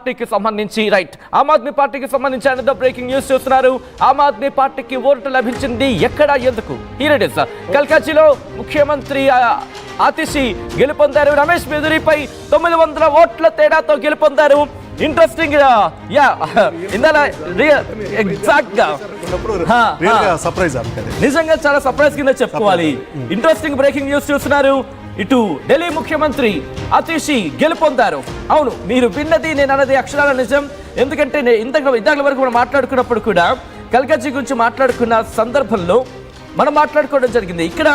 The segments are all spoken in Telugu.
పార్టీకి సంబంధించి ఆమ్ ఆద్మీ పార్టీకి సంబంధించి అనేది బ్రేకింగ్ న్యూస్ చూస్తున్నారు. ఆమ్ ఆద్మీ పార్టీకి ఓటు లభించింది ఎక్కడ, ఎందుకు? Here it is. కల్కాజీలో ముఖ్యమంత్రి ఆతిషి గెలుపొందారు. రమేష్ బిధూరిపై 900 ఓట్ల తేడాతో గెలుపొందారు. ఇంట్రెస్టింగ్ నిజంగా చాలా సర్ప్రైజ్ కింద చెప్పుకోవాలి. ఇంట్రెస్టింగ్ బ్రేకింగ్ న్యూస్ చూస్తున్నారు. ఇటు ఢిల్లీ ముఖ్యమంత్రి ఆతిషి గెలుపొందారు. అవును, మీరు విన్నది నేను అన్నది అక్షరాల నిజం. ఎందుకంటే ఇందాక వరకు మనం మాట్లాడుకున్నప్పుడు కూడా కల్కాజీ గురించి మాట్లాడుకున్న సందర్భంలో మనం మాట్లాడుకోవడం జరిగింది. ఇక్కడ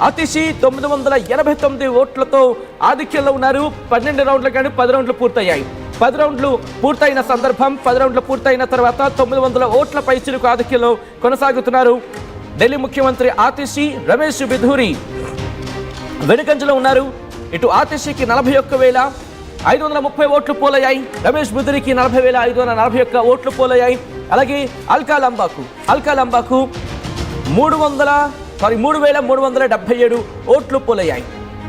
ఆతిషి 989 ఓట్లతో ఆధిక్యంలో ఉన్నారు. 12 రౌండ్లు కానీ 10 రౌండ్లు పూర్తయ్యాయి. 10 రౌండ్లు పూర్తయిన సందర్భం, 10 రౌండ్లు పూర్తయిన తర్వాత 900 ఓట్ల పైచిలుకు ఆధిక్యంలో కొనసాగుతున్నారు. ఢిల్లీ ముఖ్యమంత్రి ఆతిషి, రమేష్ బిధూరి వెనుకంజలో ఉన్నారు. ఇటు ఆతిషికి 41,530 ఓట్లు పోలయ్యాయి. రమేష్ బిధూరికి 40,541 ఓట్లు పోలయ్యాయి. అలాగే అల్కా లంబాకు 3,377 ఓట్లు పోలయ్యాయి.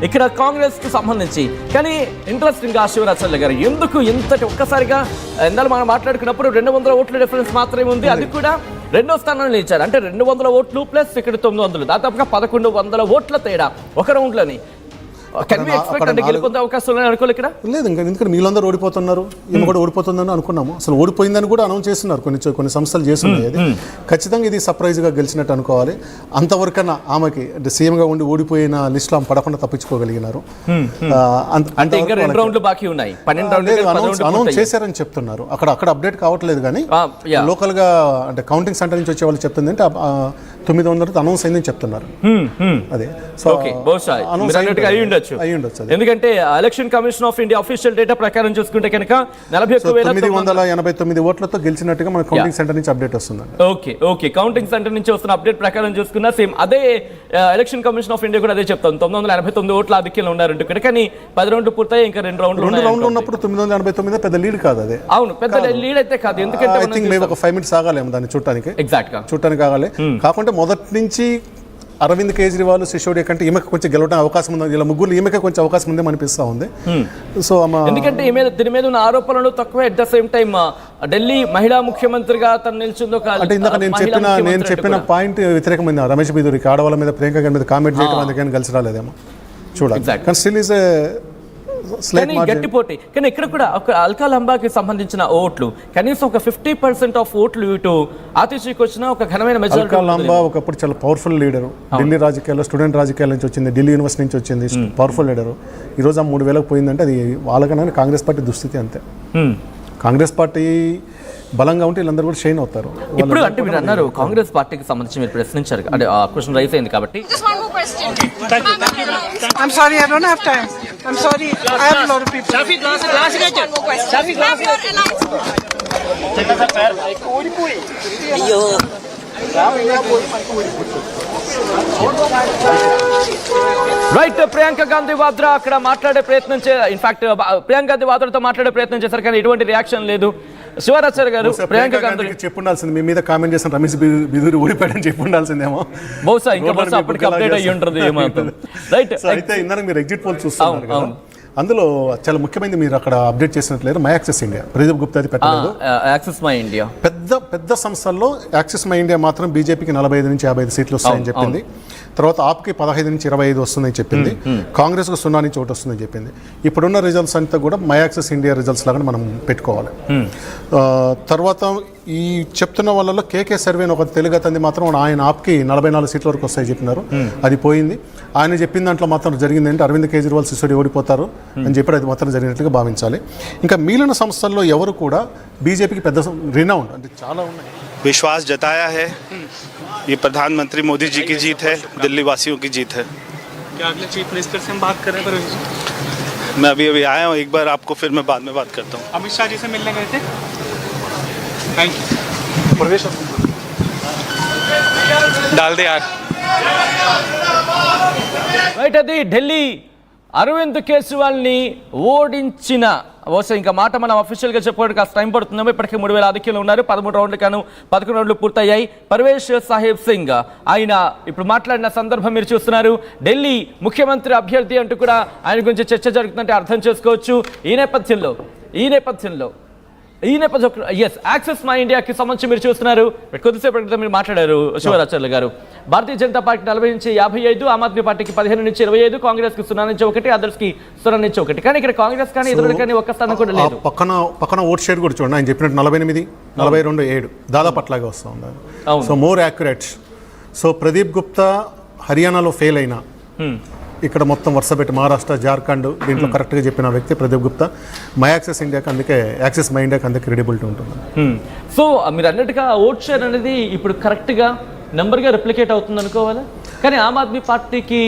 ఇక్కడ కాంగ్రెస్ కు సంబంధించి. కానీ ఇంట్రెస్టింగ్ గా శివరాచర్ల గారు ఎందుకు ఇంతటి ఒక్కసారిగా ఇందాక మనం మాట్లాడుకున్నప్పుడు 200 ఓట్ల డిఫరెన్స్ మాత్రమే ఉంది. అది కూడా రెండో స్థానంలో నిలిచారు. అంటే 200 ఓట్లు ప్లస్ ఇక్కడ 900, దాదాపుగా 1100 ఓట్ల తేడా ఒక రౌండ్ లోని. గెలుపొందే అవకాశం అనుకోలేదు ఇక్కడ. లేదు, ఇంకా ఎందుకంటే వీళ్ళందరూ ఓడిపోతున్నారు, ఈమె కూడా ఓడిపోతుందని అనుకున్నాము. అసలు ఓడిపోయిందని కూడా అనౌన్స్ చేస్తున్నారు కొన్ని సంస్థలు చేస్తున్నాయి. అది ఖచ్చితంగా ఇది సర్ప్రైజ్ గా గెలిచినట్టు అనుకోవాలి. అంతవరకన్నా ఆమెకి అంటే సీఎం గా ఉండి ఓడిపోయిన లిస్ట్ లో పడకుండా తప్పించుకోగలిగినారు. అంటే ఇంకా 2 రౌండ్లు బాకీ ఉన్నాయి. 12 అనౌన్స్ చేశారని చెప్తున్నారు. అక్కడ అప్డేట్ కావట్లేదు. కానీ లోకల్ గా అంటే కౌంటింగ్ సెంటర్ నుంచి వచ్చే వాళ్ళు చెప్తుంది అంటే 900 అనౌన్స్ అయిందని చెప్తున్నారు. అదే ఎందుకంటే election commission of India official data ప్రకారం చూసుకుంటే కనుక 41,989 ఓట్లతో గెలిచినట్టుగా మన కౌంటింగ్ సెంటర్ నుంచి అప్డేట్ వస్తుంది. ఓకే కౌంటింగ్ సెంటర్ నుంచి వస్తున్న అప్డేట్ ప్రకారం చూసుకున్నా సేమ్ అదే ఎలక్షన్ కమిషన్ ఆఫ్ ఇండియా కూడా అదే చెప్తాం. 989 ఓట్ల ఆధిక్యంలో ఉన్నారంటే ఇక్కడ. కానీ 10 రౌండ్లు పూర్తయి ఇంకా 2 రౌండ్లు ఉన్నప్పుడు 989 పెద్ద లీడ్ కాదు. అదే అవును, పెద్ద లీడ్ అయితే కాదు. ఎందుకంటే ఒక 5 మినిట్స్ ఆగాలేము దాన్ని చూడటానికి. చూడటానికి ఆగాలి. కాకుంటే మొదటి నుంచి అరవింద్ కేజ్రీవాల్, సిసోడియా కంటే ఈమెకు కొంచెం గెలవడం అవకాశం ఉంది. ఇలా ముగ్గురు ఈమెకే కొంచెం అవకాశం ఉందేమో అనిపిస్తా ఉంది. సో ఎందుకంటే దీని మీద ఉన్న ఆరోపణలు తక్కువ. At the same time Delhi మహిళా ముఖ్యమంత్రిగా తను నిలిచిందో కాదు. అంటే ఇందాక నేను చెప్పిన పాయింట్ వ్యతిరేకమైన రమేష్ బిధూరికి ఆడవాళ్ళ మీద, ప్రియాంక గారి మీద కామెంట్ చేయడం అందుకని కలిసి రాలేదేమో చూడాలి. కానీ స్టిల్ ఈజ్ గట్టి పోటీ. కానీ ఇక్కడ కూడా ఒక అల్కా లంబాకి సంబంధించిన ఓట్లు కనీసం ఒక 50% ఆఫ్ ఓట్లు ఇటు ఆతిషికి వచ్చిన ఒక ఘనమైన మెజారిటీ. అల్కా లంబా ఒకప్పుడు చాలా పవర్ఫుల్ లీడర్. ఢిల్లీ రాజకీయాల్లో, స్టూడెంట్ రాజకీయాల నుంచి వచ్చింది, ఢిల్లీ యూనివర్సిటీ నుంచి వచ్చింది, పవర్ఫుల్ లీడర్. ఈ రోజు ఆ 3,000 పోయిందంటే అది వాళ్ళకన్నా కాంగ్రెస్ పార్టీ దుస్థితి అంతే. కాంగ్రెస్ పార్టీ బలంగా ఉంటే వీళ్ళందరూ కూడా షైన్ అవుతారు. ఇప్పుడు అంటే మీరు అన్నారు కాంగ్రెస్ పార్టీకి సంబంధించి మీరు ప్రశ్నించారు, అంటే ఆ క్వశ్చన్ రైజ్ అయింది కాబట్టి. I'm sorry, I don't have time. I'm sorry, I have a lot of people. Shafi, glass. అయ్యో రైట్. ప్రియాంక గాంధీ వాద్రా అక్కడ మాట్లాడే ప్రయత్నం ఇన్ఫాక్ట్ ప్రియాంక గాంధీ వాద్రాతో మాట్లాడే ప్రయత్నం చేశారు, కానీ ఎటువంటి రియాక్షన్ లేదు. శివరాచార్య గారు ప్రియాంక గాంధీ చెప్పుండాల్సింది, మీ మీద కామెంట్ చేసిన రమేష్ బిధూరి ఓడిపోయాడని చెప్పుండాల్సిందేమో. బహుశా అప్పటికి అప్డేట్ అయ్యి ఉంటుంది ఏమాత్రం. రైట్. అయితే ఇందాక మీరు ఎగ్జిట్ పోల్ చూస్తున్నారు కదా, అందులో చాలా ముఖ్యమైనది మీరు అక్కడ అప్డేట్ చేసినట్లేదు. My access India, Pradeep Gupta అది పెట్టలేదు. యాక్సెస్ మై ఇండియా పెద్ద సంస్థల్లో యాక్సెస్ మై ఇండియా మాత్రం బీజేపీకి 45 నుంచి 55 సీట్లు వస్తాయని చెప్పింది. తర్వాత ఆప్కి 15 నుంచి 25 వస్తుందని చెప్పింది. కాంగ్రెస్కు 0 నుంచి 1 వస్తుందని చెప్పింది. ఇప్పుడున్న రిజల్ట్స్ అంతా కూడా మై యాక్సెస్ ఇండియా రిజల్ట్స్ లాగా మనం పెట్టుకోవాలి. తర్వాత ఈ చెప్తున్న వాళ్ళలో కేకే సర్వే ఒక తెలుగు అతని మాత్రం ఆయన ఆప్కి 44 సీట్ల వరకు వస్తాయి చెప్పినారు. అది పోయింది. ఆయన చెప్పిన దాంట్లో మాత్రం జరిగిందంటే అరవింద్ కేజ్రీవాల్, సిసోడియా ఓడిపోతారు అని చెప్పి అది మాత్రం జరిగినట్లుగా భావించాలి. ఇంకా మిగిలిన సంస్థల్లో ఎవరు కూడా బీజేపీకి పెద్ద రినౌండ్ అంటే చాలా ఉన్నాయి. विश्वास जताया है। ये प्रधानमंत्री मोदी जी की जीत है, दिल्ली वासियों की जीत है। क्या अगले चीफ मिनिस्टर से हम बात करें? मैं अभी आया हूँ, एक बार आपको फिर मैं बाद में बात करता हूँ। अमित शाह जी से मिलने गए थे? Thank you. डाल दे यार। రైట్. అది ఢిల్లీ అరవింద్ కేజ్రీవాల్ని ఓడించిన బహుశా ఇంకా మాట మనం అఫీషియల్గా చెప్పుకోవడానికి కాస్త టైం పడుతుందేమో. ఇప్పటికే 3,000 ఆధిక్యంలో ఉన్నారు. 13 రౌండ్లు కాను 11 రౌండ్లు పూర్తయ్యాయి. పర్వేష్ సాహెబ్ సింగ్ ఆయన ఇప్పుడు మాట్లాడిన సందర్భం మీరు చూస్తున్నారు. ఢిల్లీ ముఖ్యమంత్రి అభ్యర్థి అంటూ కూడా ఆయన గురించి చర్చ జరుగుతుందంటే అర్థం చేసుకోవచ్చు. ఈ నేపథ్యంలో ఈ నేపథ్యంలో యాక్సెస్ మై ఇండియాకి సంబంధించి మీరు చూస్తున్నారు. కొద్దిసేపటి క్రితం మీరు మాట్లాడారు శివరాచార్యులు గారు. భారతీయ జనతా పార్టీ 40 నుంచి 55, ఆమ్ ఆద్మీ పార్టీకి 15 నుంచి 25, కాంగ్రెస్ కి 0 నుంచి 1, అదర్స్ కి 0 నుంచి 1. కానీ ఇక్కడ కాంగ్రెస్ కానీ ఇతరులు కానీ ఒక్క స్థానం కూడా లేదు. పక్కన ఓట్ షేర్ కూడా చూడండి, ఆయన చెప్పినట్టు 48, 42, 7 దాదాపు అట్లాగే వస్తూ ఉన్నారు. So more accurate. So Pradeep Gupta హర్యానాలో ఫెయిల్ అయినా ఇక్కడ మొత్తం వరుస పెట్టి మహారాష్ట్ర, జార్ఖండ్ దీంట్లో కరెక్ట్గా చెప్పిన వ్యక్తి ప్రదీప్ గుప్తా. మై యాక్సెస్ ఇండియాకి అందుకే యాక్సెస్ మై ఇండియాకి అందుకే క్రెడిబిలిటీ ఉంటుంది. సో మీరు అన్నట్టుగా ఓట్ షేర్ అనేది ఇప్పుడు కరెక్ట్గా నెంబర్గా రిప్లికేట్ అవుతుంది అనుకోవాలి. కానీ ఆమ్ ఆద్మీ పార్టీకి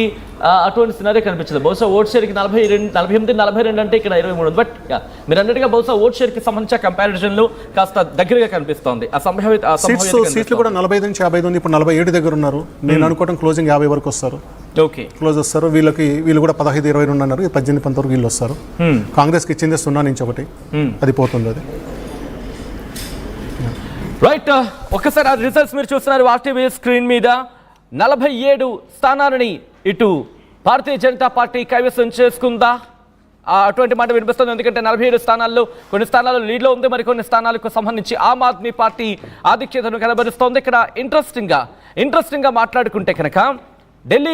అటువంటి సినారీ కనిపించదు. బహుశా ఓట్ షేర్కి 48, 42 అంటే ఇక్కడ 23. బట్ మీరు అన్నట్టుగా బహుశా ఓట్ షేర్కి సంబంధించిన కంపారిజన్లు కాస్త దగ్గరగా కనిపిస్తోంది. ఆ సీట్లు కూడా 45 నుంచి 50 ఉంది. ఇప్పుడు 47 దగ్గర ఉన్నారు. నేను అనుకోవడం క్లోజింగ్ 50 వరకు వస్తారు. ఓకే, క్లోజ్ వస్తారు. వీళ్ళు కూడా 15, 20 ఉన్నారు. 18, 19 వరకు వీళ్ళు వస్తారు. కాంగ్రెస్కి ఇచ్చింది 0 నుంచి 1, అది పోతుంది. అది రైట్. ఒక్కసారి ఆ రిజల్ట్స్ మీరు చూస్తున్నారు ఆర్టీవీ స్క్రీన్ మీద. 47 స్థానాలని ఇటు భారతీయ జనతా పార్టీ కైవసం చేసుకుందా? అటువంటి మాట వినిపిస్తుంది. ఎందుకంటే 47 స్థానాల్లో కొన్ని స్థానాల్లో లీడ్లో ఉంది, మరికొన్ని స్థానాలకు సంబంధించి ఆమ్ ఆద్మీ పార్టీ ఆధిక్యతను కనబరుస్తోంది. ఇక్కడ ఇంట్రెస్టింగ్గా మాట్లాడుకుంటే కనుక ఢిల్లీ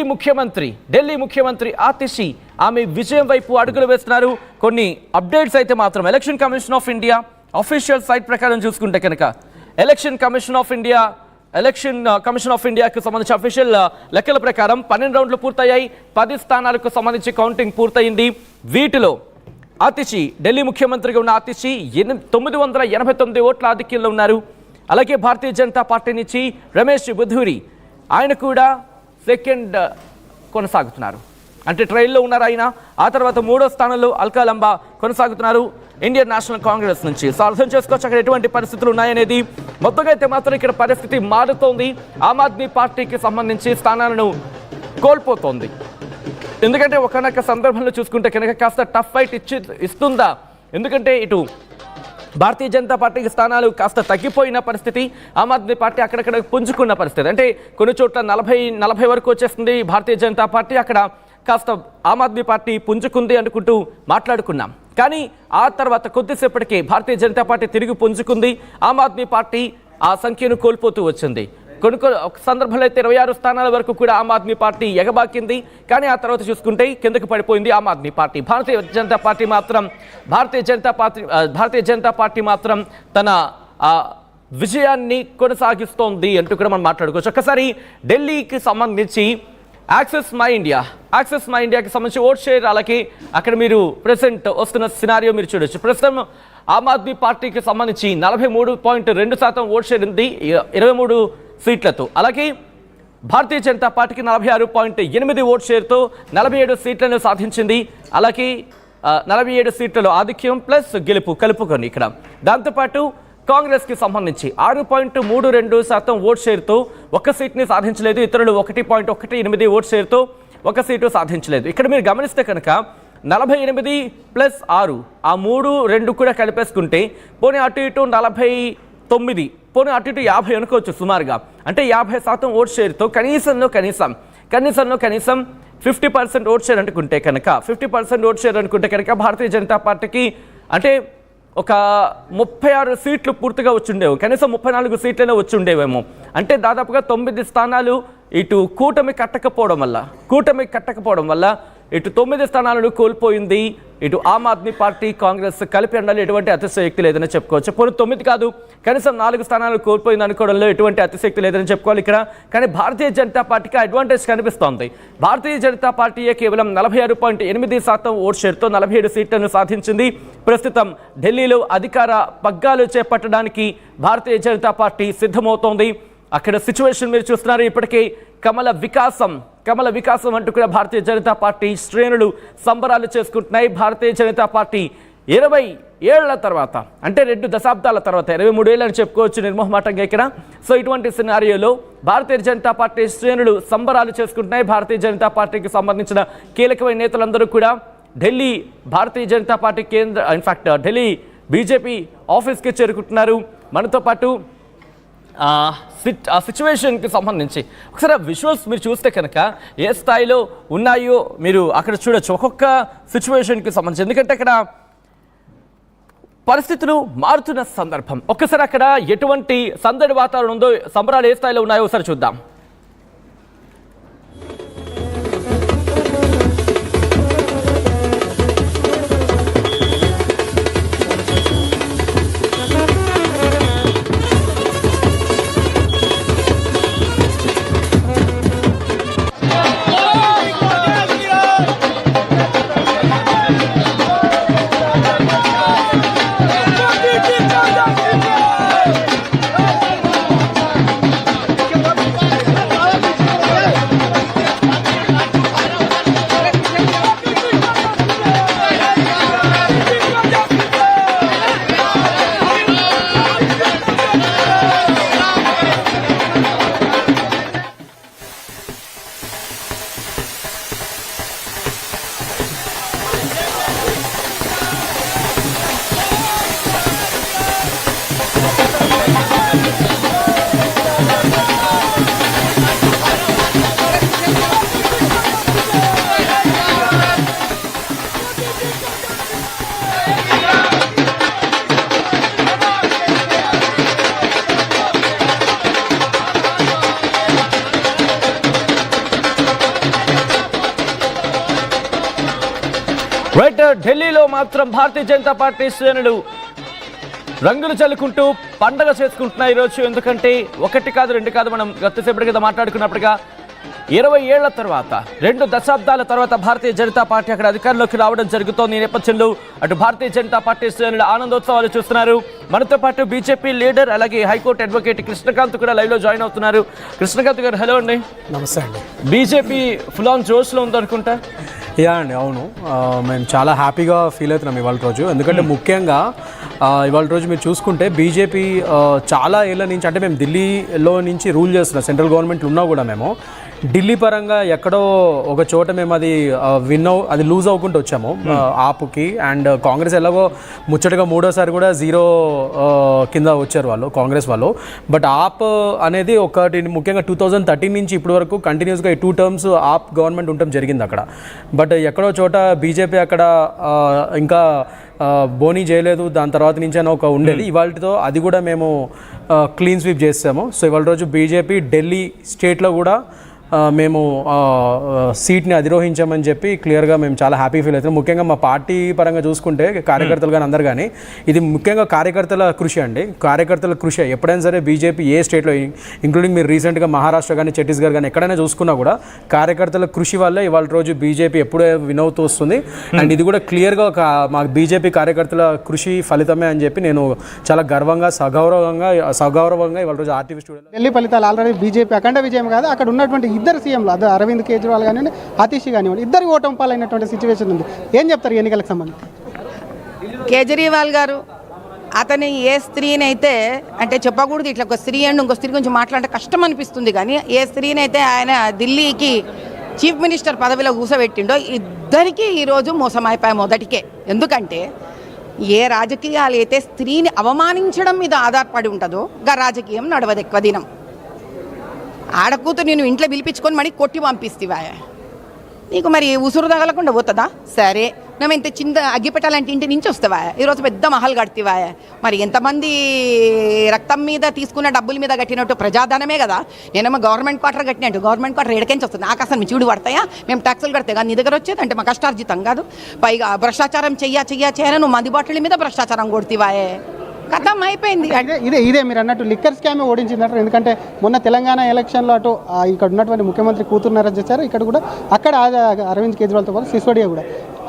ముఖ్యమంత్రి ఆతిషి ఆమె విజయం వైపు అడుగులు వేస్తున్నారు. కొన్ని అప్డేట్స్ అయితే మాత్రం election commission of India official site ప్రకారం చూసుకుంటే కనుక ఎలక్షన్ కమిషన్ ఆఫ్ ఇండియాకు సంబంధించి అఫీషియల్ లెక్కల ప్రకారం 12 రౌండ్లు పూర్తయ్యాయి. 10 స్థానాలకు సంబంధించి కౌంటింగ్ పూర్తయింది. వీటిలో ఆతిషి, ఢిల్లీ ముఖ్యమంత్రిగా ఉన్న ఆతిషి 989 ఓట్ల ఆధిక్యంలో ఉన్నారు. అలాగే భారతీయ జనతా పార్టీ నుంచి రమేష్ బుధూరి, ఆయన కూడా సెకండ్ కొనసాగుతున్నారు. అంటే ట్రైల్లో ఉన్నారు ఆయన. ఆ తర్వాత 3వ స్థానంలో అల్కా లంబా కొనసాగుతున్నారు ఇండియన్ నేషనల్ కాంగ్రెస్ నుంచి. సో అర్థం చేసుకోవచ్చు అక్కడ ఎటువంటి పరిస్థితులు ఉన్నాయనేది. మొత్తంగా అయితే మాత్రం ఇక్కడ పరిస్థితి మారుతోంది. ఆమ్ ఆద్మీ పార్టీకి సంబంధించి స్థానాలను కోల్పోతోంది. ఎందుకంటే ఒకనొక సందర్భంలో చూసుకుంటే కనుక కాస్త టఫ్ ఫైట్ ఇస్తుందా? ఎందుకంటే ఇటు భారతీయ జనతా పార్టీకి స్థానాలు కాస్త తగ్గిపోయిన పరిస్థితి, ఆమ్ ఆద్మీ పార్టీ అక్కడక్కడ పుంజుకున్న పరిస్థితి. అంటే కొన్ని చోట్ల 40 వరకు వచ్చేస్తుంది భారతీయ జనతా పార్టీ, అక్కడ కాస్త ఆమ్ ఆద్మీ పార్టీ పుంజుకుంది అనుకుంటూ మాట్లాడుకున్నాం. కానీ ఆ తర్వాత కొద్దిసేపటికే భారతీయ జనతా పార్టీ తిరిగి పుంజుకుంది. ఆమ్ ఆద్మీ పార్టీ ఆ సంఖ్యను కోల్పోతూ వచ్చింది. కొన్ని సందర్భంలో అయితే 26 స్థానాల వరకు కూడా ఆమ్ ఆద్మీ పార్టీ ఎగబాకింది. కానీ ఆ తర్వాత చూసుకుంటే కిందకు పడిపోయింది ఆమ్ ఆద్మీ పార్టీ. భారతీయ జనతా పార్టీ మాత్రం తన విజయాన్ని కొనసాగిస్తోంది అంటూ కూడా మనం మాట్లాడుకోవచ్చు. ఒక్కసారి ఢిల్లీకి సంబంధించి యాక్సెస్ మై ఇండియాకి సంబంధించి ఓట్ షేర్, అలాగే అక్కడ మీరు ప్రెసెంట్ వస్తున్న సినారియో మీరు చూడొచ్చు. ప్రస్తుతం ఆమ్ ఆద్మీ పార్టీకి సంబంధించి 43.2% ఓట్ షేర్ ఉంది 23 సీట్లతో. అలాగే భారతీయ జనతా పార్టీకి 46.8 ఓట్ షేర్తో 47 సీట్లను సాధించింది. అలాగే 47 సీట్లలో ఆధిక్యం ప్లస్ గెలుపు కలుపుకొని ఇక్కడ. దాంతోపాటు కాంగ్రెస్కి సంబంధించి 6.32% ఓట్ షేర్తో 1 సీట్ని సాధించలేదు. ఇతరులు 1.18 ఓట్ షేర్తో 1 సీటు సాధించలేదు. ఇక్కడ మీరు గమనిస్తే కనుక 48 + 6 ఆ 3, 2 కూడా కలిపేసుకుంటే పోనీ అటు ఇటు 49, పోనీ అటు ఇటు 50 అనుకోవచ్చు సుమారుగా. అంటే 50% ఓట్ షేర్తో కనీసం 50% ఓట్ షేర్ అనుకుంటే కనుక 50% ఓట్ షేర్ అనుకుంటే కనుక భారతీయ జనతా పార్టీకి అంటే ఒక 36 సీట్లు పూర్తిగా వచ్చుండేవి, కనీసం 34 సీట్లైనా వచ్చి ఉండేవేమో. అంటే దాదాపుగా 9 స్థానాలు ఇటు కూటమి కట్టకపోవడం వల్ల ఇటు 9 స్థానాలను కోల్పోయింది. ఇటు ఆమ్ ఆద్మీ పార్టీ, కాంగ్రెస్ కలిపి ఉండాలి, ఎటువంటి అతిశయోక్తి లేదని చెప్పుకోవచ్చు. పోనీ 9 కాదు, కనీసం 4 స్థానాలు కోల్పోయింది అనుకోవడంలో ఎటువంటి అతిశయోక్తి లేదని చెప్పుకోవాలి ఇక్కడ. కానీ భారతీయ జనతా పార్టీకి అడ్వాంటేజ్ కనిపిస్తోంది. భారతీయ జనతా పార్టీయే కేవలం 46.8% ఓట్ షేర్తో 47 సీట్లను సాధించింది. ప్రస్తుతం ఢిల్లీలో అధికార పగ్గాలు చేపట్టడానికి భారతీయ జనతా పార్టీ సిద్ధమవుతోంది. అక్కడ సిచ్యువేషన్ మీరు చూస్తున్నారు. ఇప్పటికే కమల వికాసం అంటూ కూడా భారతీయ జనతా పార్టీ శ్రేణులు సంబరాలు చేసుకుంటున్నాయి. భారతీయ జనతా పార్టీ 20 ఏళ్ల తర్వాత, అంటే 2 దశాబ్దాల తర్వాత 23 ఏళ్ళు అని చెప్పుకోవచ్చు నిర్మోహమాటంగా ఇక్కడ. సో ఇటువంటి సినారియోలో భారతీయ జనతా పార్టీ శ్రేణులు సంబరాలు చేసుకుంటున్నాయి. భారతీయ జనతా పార్టీకి సంబంధించిన కీలకమైన నేతలందరూ కూడా ఢిల్లీ భారతీయ జనతా పార్టీ ఢిల్లీ బీజేపీ ఆఫీస్కి చేరుకుంటున్నారు. మనతో పాటు ఆ సిచ్యువేషన్కి సంబంధించి ఒకసారి విజువల్స్ మీరు చూస్తే కనుక ఏ స్థాయిలో ఉన్నాయో మీరు అక్కడ చూడొచ్చు ఒక్కొక్క సిచ్యువేషన్కి సంబంధించి. ఎందుకంటే అక్కడ పరిస్థితులు మారుతున్న సందర్భం. ఒక్కసారి అక్కడ ఎటువంటి సందడి వాతావరణం ఉందో, సంబరాలు ఏ స్థాయిలో ఉన్నాయో ఒకసారి చూద్దాం. రైట్, ఢిల్లీలో మాత్రం భారతీయ జనతా పార్టీ శ్రేణులు రంగులు చల్లుకుంటూ పండగ చేసుకుంటున్నాయి ఈరోజు. ఎందుకంటే ఒకటి కాదు రెండు కాదు, మనం గతసేపటి కదా మాట్లాడుకున్నట్టుగా 20 ఏళ్ల తర్వాత, 2 దశాబ్దాల తర్వాత భారతీయ జనతా పార్టీ అక్కడ అధికారంలోకి రావడం జరుగుతోంది. ఈ నేపథ్యంలో అటు భారతీయ జనతా పార్టీ శ్రేణులు ఆనందోత్సవాలు చూస్తున్నారు. మనతో పాటు బీజేపీ లీడర్ అలాగే హైకోర్టు అడ్వకేట్ కృష్ణకాంత్ కూడా లైవ్ లో జాయిన్ అవుతున్నారు. కృష్ణకాంత్ గారు, హలో అండి. నమస్తే అండి. బీజేపీ ఫుల్ ఆన్ జోష్లో ఉందనుకుంటా. యా అండి, అవును. మేము చాలా హ్యాపీగా ఫీల్ అవుతున్నాం ఇవాళ రోజు. ఎందుకంటే ముఖ్యంగా ఇవాళ రోజు మీరు చూసుకుంటే బీజేపీ చాలా ఏళ్ళ నుంచి, అంటే మేము ఢిల్లీలో నుంచి రూల్ చేస్తున్నాం, సెంట్రల్ గవర్నమెంట్లో ఉన్నా కూడా మేము ఢిల్లీ పరంగా ఎక్కడో ఒక చోట మేము అది లూజ్ అవ్వకుండా వచ్చాము ఆప్కి. అండ్ కాంగ్రెస్ ఎలాగో ముచ్చటగా మూడోసారి కూడా 0 కింద వచ్చారు వాళ్ళు, కాంగ్రెస్ వాళ్ళు. బట్ ఆప్ అనేది ఒకటి ముఖ్యంగా 2013 నుంచి ఇప్పటి వరకు కంటిన్యూస్గా ఈ 2 టర్మ్స్ ఆప్ గవర్నమెంట్ ఉండటం జరిగింది అక్కడ. బట్ ఎక్కడో చోట బీజేపీ అక్కడ ఇంకా బోనీ చేయలేదు, దాని తర్వాత నుంచి అని ఒక ఉండేది. ఇవాళతో అది కూడా మేము క్లీన్ స్వీప్ చేసాము. సో ఇవాళ రోజు బీజేపీ ఢిల్లీ స్టేట్లో కూడా మేము సీట్ని అధిరోహించామని చెప్పి క్లియర్గా మేము చాలా హ్యాపీ ఫీల్ అవుతాం. ముఖ్యంగా మా పార్టీ పరంగా చూసుకుంటే కార్యకర్తలు కానీ అందరు కానీ, ఇది ముఖ్యంగా కార్యకర్తల కృషి అండి. కార్యకర్తల కృషి ఎప్పుడైనా సరే బీజేపీ ఏ స్టేట్లో, ఇంక్లూడింగ్ మీరు రీసెంట్గా మహారాష్ట్ర కానీ ఛత్తీస్గఢ్ కానీ ఎక్కడైనా చూసుకున్నా కూడా కార్యకర్తల కృషి వల్ల ఇవాళ రోజు బీజేపీ ఎప్పుడే విన్ అవుతూ వస్తుంది. అండ్ ఇది కూడా క్లియర్గా మా బీజేపీ కార్యకర్తల కృషి ఫలితమే అని చెప్పి నేను చాలా గర్వంగా సగౌరవంగా ఇవాళ రోజు ఆర్టీవీ స్టూడియోలో. ఢిల్లీ ఫలితాలు ఆల్రెడీ బీజేపీ అఖండ విజయం కాదు, అక్కడ ఉన్నటువంటి ఇద్దరు సీఎంలు, అదే అరవింద్ కేజ్రీవాల్ కానివ్వండి, అతీష్ కానివ్వండి, ఇద్దరు ఓటమి పాలైనటువంటి సిచ్యువేషన్ ఉంది. ఏం చెప్తారు ఎన్నికలకు సంబంధించి? కేజ్రీవాల్ గారు అతని ఏ స్త్రీనైతే, అంటే చెప్పకూడదు ఇట్లా ఒక స్త్రీ అండ్ ఇంకో స్త్రీ గురించి మాట్లాడే కష్టం అనిపిస్తుంది, కానీ ఏ స్త్రీనైతే ఆయన ఢిల్లీకి చీఫ్ మినిస్టర్ పదవిలో కూర్చోబెట్టిండో ఇద్దరికీ ఈరోజు మోసం అయిపోయాయి మొదటికే. ఎందుకంటే ఏ రాజకీయాలు అయితే స్త్రీని అవమానించడం మీద ఆధారపడి ఉంటుందో గా రాజకీయం నడవదు ఎక్కువ దినం. ఆడకూతురు నేను ఇంట్లో పిలిపించుకొని మళ్ళీ కొట్టి పంపిస్తావా, నీకు మరి ఉసురు తగలకుండా పోతుందా? సరే, మేము ఇంత చిన్న అగ్గి పెట్టాలంటే ఇంటి నుంచి వస్తావా? ఈరోజు పెద్ద మహల్ కడతావా? మరి ఎంతమంది రక్తం మీద తీసుకున్న డబ్బుల మీద కట్టినట్టు ప్రజాధనమే కదా. నేనేమో గవర్నమెంట్ క్వార్టర్ కట్టినట్టు, గవర్నమెంట్ క్వార్టర్ ఎడకెంచి వస్తుంది, ఆకాశం నుంచి చూడు పడతాయా? మేము ట్యాక్సులు కడితే కానీ నీ దగ్గర వచ్చేది అంటే మా కష్టార్జితం కాదు. పైగా భ్రష్టాచారం చేయని నువ్వు మంది బాటిల్ మీద భ్రష్టాచారం కొడుతావాయే, కథం అయిపోయింది. ఇదే మీరు అన్నట్టు లిక్కర్ స్కామే ఓడించిందంటారు. ఎందుకంటే మొన్న తెలంగాణ ఎలక్షన్లో అటు ఇక్కడ ఉన్నటువంటి ముఖ్యమంత్రి కూతురు అరెస్ట్ చేశారు, ఇక్కడ కూడా అక్కడ అరవింద్ కేజ్రీవాల్తో పాటు సిసోడియా కూడా.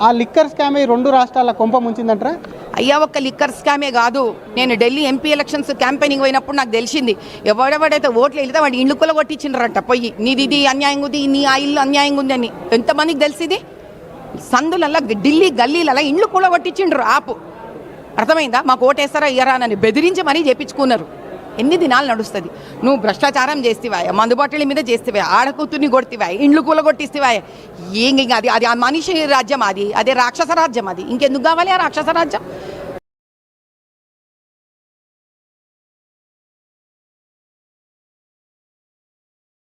ఆ లిక్కర్ స్కామే 2 రాష్ట్రాల కొంప ముంచిందంటారా? అయ్యా, ఒక్క లిక్కర్ స్కామే కాదు. నేను ఢిల్లీ ఎంపీ ఎలక్షన్స్ క్యాంపెయినింగ్ పోయినప్పుడు నాకు తెలిసింది, ఎవడెవడైతే ఓట్లు వెళ్తే వాడు ఇండ్లు కూడా కొట్టించిండ్రంట పోయి, నీది ఇది అన్యాయంగా ఉంది, నీ ఆ ఇల్లు అన్యాయంగా ఉంది అని. ఎంతమందికి తెలిసింది? సందులల్లా ఢిల్లీ గల్లీలలో ఇండ్లు కూడా కొట్టించిండ్రు ఆపు. అర్థమైందా? మాకు ఓటేస్తారా ఇయ్యరా అని బెదిరించి మరీ చేపించుకున్నారు. ఎన్ని దినాలు నడుస్తుంది? నువ్వు భ్రష్టాచారం చేస్తేవా, మందు బాటిల్ మీద చేస్తేవా, ఆడకూతుర్ని కొడితేవా, ఇండ్లు కూల కొట్టిస్తేవా, అది ఆ మనిషి రాజ్యం, అదే రాక్షస రాజ్యం. అది ఇంకెందుకు కావాలి ఆ రాక్షస రాజ్యం?